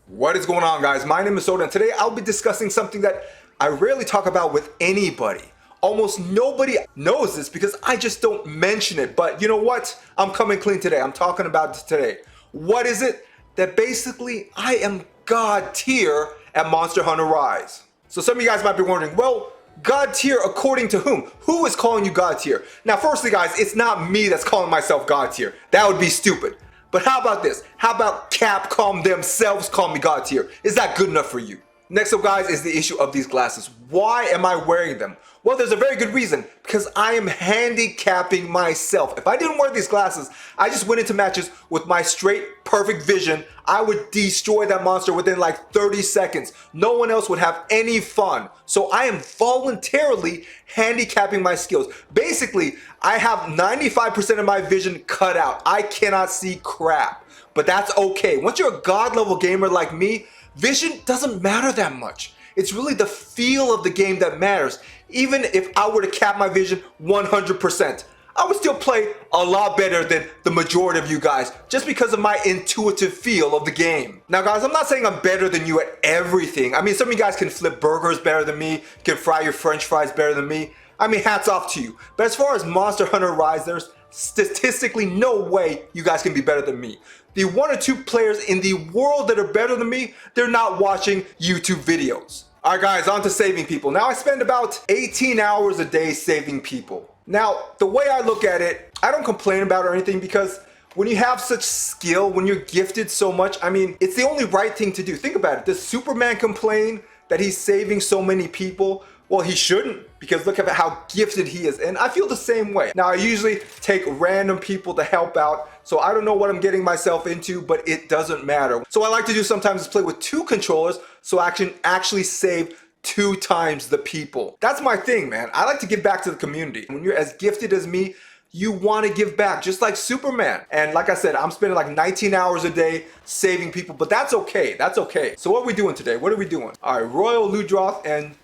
What is going on, guys? My name is Soda, and today I'll be discussing something that I rarely talk about with anybody. Almost nobody knows this because I just don't mention it. But you know what? I'm coming clean today. I'm talking about it today. What is it? That basically I am God tier at Monster Hunter Rise. So some of you guys might be wondering, well, God tier according to whom? Who is calling you God tier? Now, firstly, guys, it's not me that's calling myself God tier. That would be stupid. But how about this? How about Capcom themselves call me God tier? Is that good enough for you? Next up, guys, is the issue of these glasses. Why am I wearing them? Well, there's a very good reason. Because I am handicapping myself. If I didn't wear these glasses, I just went into matches with my straight, perfect vision. I would destroy that monster within like 30 seconds. No one else would have any fun. So I am voluntarily handicapping my skills. Basically, I have 95% of my vision cut out. I cannot see crap. But that's okay. Once you're a God level gamer like me, vision doesn't matter that much. It's really the feel of the game that matters. Even if I were to cap my vision 100%, I would still play a lot better than the majority of you guys just because of my intuitive feel of the game. Now, guys, I'm not saying I'm better than you at everything. I mean, some of you guys can flip burgers better than me, can fry your french fries better than me. I mean, hats off to you. But as far as Monster Hunter Rise, there's statistically no way you guys can be better than me. The one or two players in the world that are better than me, they're not watching YouTube videos. All right, guys, on to saving people. Now, I spend about 18 hours a day saving people. Now, the way I look at it, I don't complain about it or anything because when you have such skill, when you're gifted so much, I mean, it's the only right thing to do. Think about it. Does Superman complain that he's saving so many people? Well, he shouldn't, because look at how gifted he is. And I feel the same way. Now, I usually take random people to help out, so I don't know what I'm getting myself into, but it doesn't matter. So I like to do sometimes is play with two controllers so I can actually save 2 times the people. That's my thing, man. I like to give back to the community. When you're as gifted as me, you want to give back, just like Superman. And like I said, I'm spending like 19 hours a day saving people, but that's okay. That's okay. So what are we doing today? What are we doing? All right, Royal Ludroth and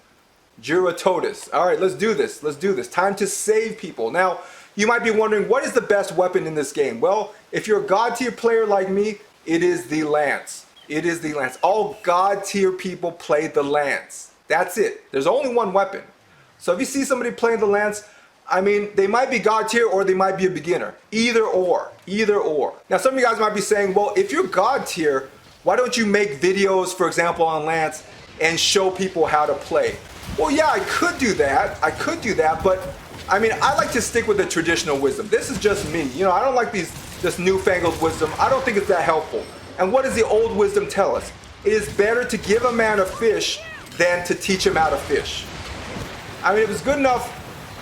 Juratotus. All right, let's do this. Let's do this. Time to save people. Now, you might be wondering, what is the best weapon in this game? Well, if you're a God tier player like me, it is the Lance. It is the Lance. All God tier people play the Lance. That's it. There's only one weapon. So if you see somebody playing the Lance, I mean, they might be God tier or they might be a beginner. Either or. Either or. Now, some of you guys might be saying, well, if you're God tier, why don't you make videos, for example, on Lance and show people how to play? Well, yeah, I could do that. I could do that, but I mean, I like to stick with the traditional wisdom. This is just me. You know, I don't like this newfangled wisdom. I don't think it's that helpful. And what does the old wisdom tell us? It is better to give a man a fish than to teach him how to fish. I mean, if it's good enough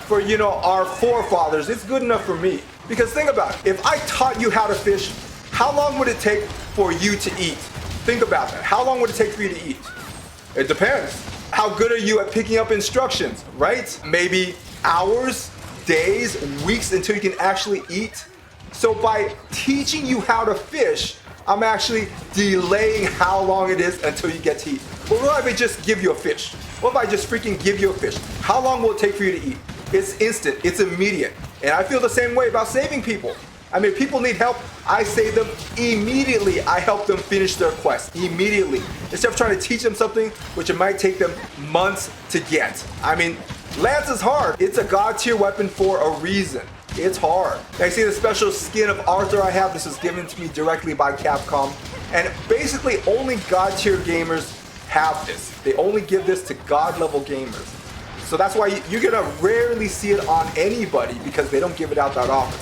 for, you know, our forefathers, it's good enough for me. Because think about it. If I taught you how to fish, how long would it take for you to eat? Think about that. How long would it take for you to eat? It depends. How good are you at picking up instructions, right? Maybe hours, days, weeks until you can actually eat. So by teaching you how to fish, I'm actually delaying how long it is until you get to eat. But what if I just give you a fish? What if I just freaking give you a fish? How long will it take for you to eat? It's instant, it's immediate. And I feel the same way about saving people. I mean, if people need help, I save them immediately. I help them finish their quest immediately. Instead of trying to teach them something which it might take them months to get. I mean, Lance is hard. It's a God tier weapon for a reason. It's hard. Now, you see the special skin of Arthur I have? This was given to me directly by Capcom. And basically, only God tier gamers have this. They only give this to God level gamers. So that's why you're gonna rarely see it on anybody because they don't give it out that often.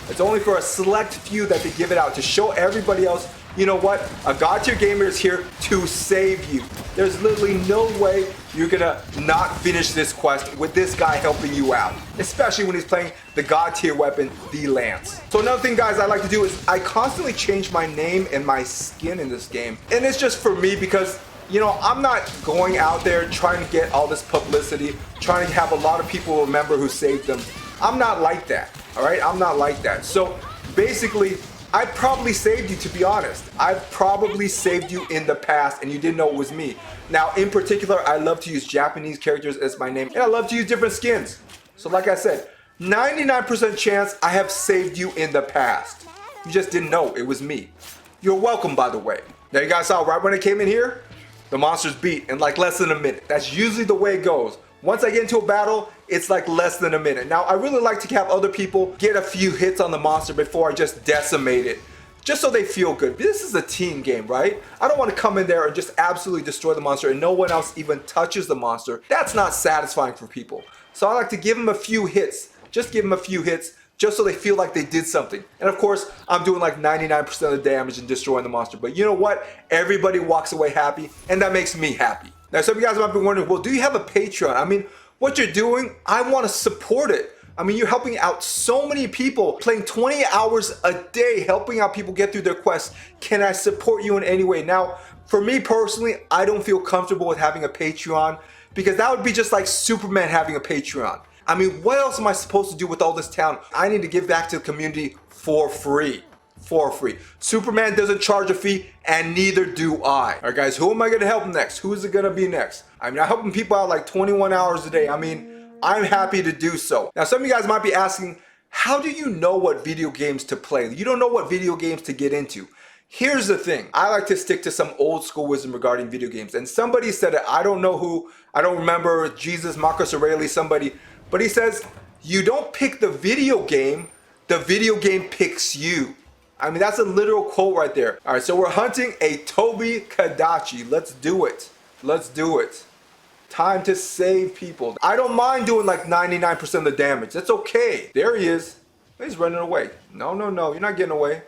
It's only for a select few that they give it out to show everybody else, you know what? A God tier gamer is here to save you. There's literally no way you're gonna not finish this quest with this guy helping you out, especially when he's playing the God tier weapon, the Lance. So another thing, guys, I like to do is I constantly change my name and my skin in this game. And it's just for me because, you know, I'm not going out there trying to get all this publicity, trying to have a lot of people remember who saved them. I'm not like that, all right? I'm not like that. So basically, I probably saved you, to be honest. I've probably saved you in the past and you didn't know it was me. Now, in particular, I love to use Japanese characters as my name and I love to use different skins. So like I said, 99% chance I have saved you in the past. You just didn't know it was me. You're welcome, by the way. Now you guys saw right when it came in here, the monster's beat in like less than a minute. That's usually the way it goes. Once I get into a battle, it's like less than a minute. Now I really like to have other people get a few hits on the monster before I just decimate it, just so they feel good. This is a team game, right? I don't want to come in there and just absolutely destroy the monster and no one else even touches the monster. That's not satisfying for people. So I like to give them a few hits. Just give them a few hits just so they feel like they did something. And of course, I'm doing like 99% of the damage and destroying the monster. But you know what? Everybody walks away happy, and that makes me happy. Now, some of you guys might be wondering, well, do you have a Patreon? I mean, what you're doing, I want to support it. I mean, you're helping out so many people, playing 20 hours a day, helping out people get through their quests. Can I support you in any way? Now, for me personally, I don't feel comfortable with having a Patreon because that would be just like Superman having a Patreon. I mean, what else am I supposed to do with all this talent? I need to give back to the community for free. For free. Superman doesn't charge a fee, and neither do I. All right, guys, who am I going to help next? Who's it going to be next? I mean, I'm helping people out like 21 hours a day. I mean, I'm happy to do so. Now, some of you guys might be asking, how do you know what video games to play? You don't know what video games to get into. Here's the thing. I like to stick to some old school wisdom regarding video games. And somebody said it. I don't know who. I don't remember. Jesus, Marcus Aurelius, somebody. But he says, you don't pick the video game picks you. I mean, that's a literal quote right there. All right, so we're hunting a Tobi-Kadachi. Let's do it. Let's do it. Time to save people. I don't mind doing like 99% of the damage. That's okay. There he is. He's running away. No, no, no. You're not getting away.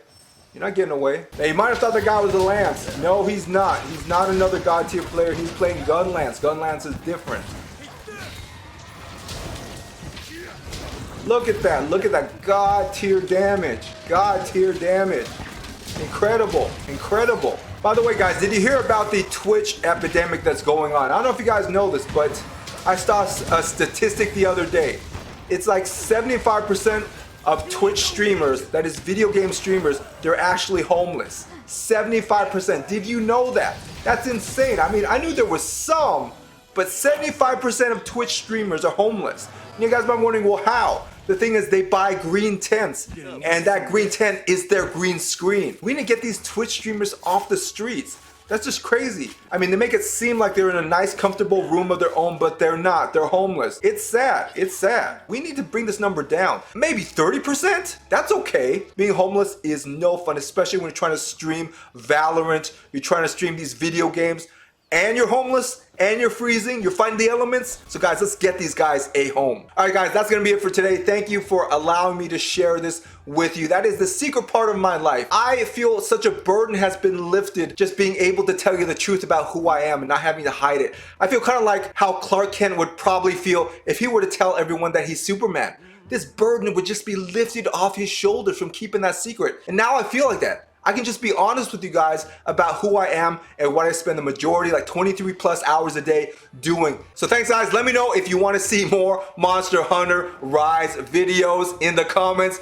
You're not getting away. Now, you might have thought the guy was a Lance. No, he's not. He's not another God tier player. He's playing Gun Lance. Gun Lance is different. Look at that. Look at that God tier damage. God tier damage. Incredible. Incredible. By the way, guys, did you hear about the Twitch epidemic that's going on? I don't know if you guys know this, but I saw a statistic the other day. It's like 75% of Twitch streamers, that is video game streamers, they're actually homeless. 75%. Did you know that? That's insane. I mean, I knew there was some, but 75% of Twitch streamers are homeless. And you guys might be wondering, well, how? The thing is, they buy green tents, and that green tent is their green screen. We need to get these Twitch streamers off the streets. That's just crazy. I mean, they make it seem like they're in a nice, comfortable room of their own, but they're not. They're homeless. It's sad. It's sad. We need to bring this number down. Maybe 30%? That's okay. Being homeless is no fun, especially when you're trying to stream Valorant, you're trying to stream these video games, and you're homeless, and you're freezing, you're fighting the elements. So guys, let's get these guys a home. All right, guys, that's gonna be it for today. Thank you for allowing me to share this with you. That is the secret part of my life. I feel such a burden has been lifted just being able to tell you the truth about who I am and not having to hide it. I feel kind of like how Clark Kent would probably feel if he were to tell everyone that he's Superman. This burden would just be lifted off his shoulders from keeping that secret. And now I feel like that. I can just be honest with you guys about who I am and what I spend the majority, like 23 plus hours a day doing. So thanks guys. Let me know if you want to see more Monster Hunter Rise videos in the comments.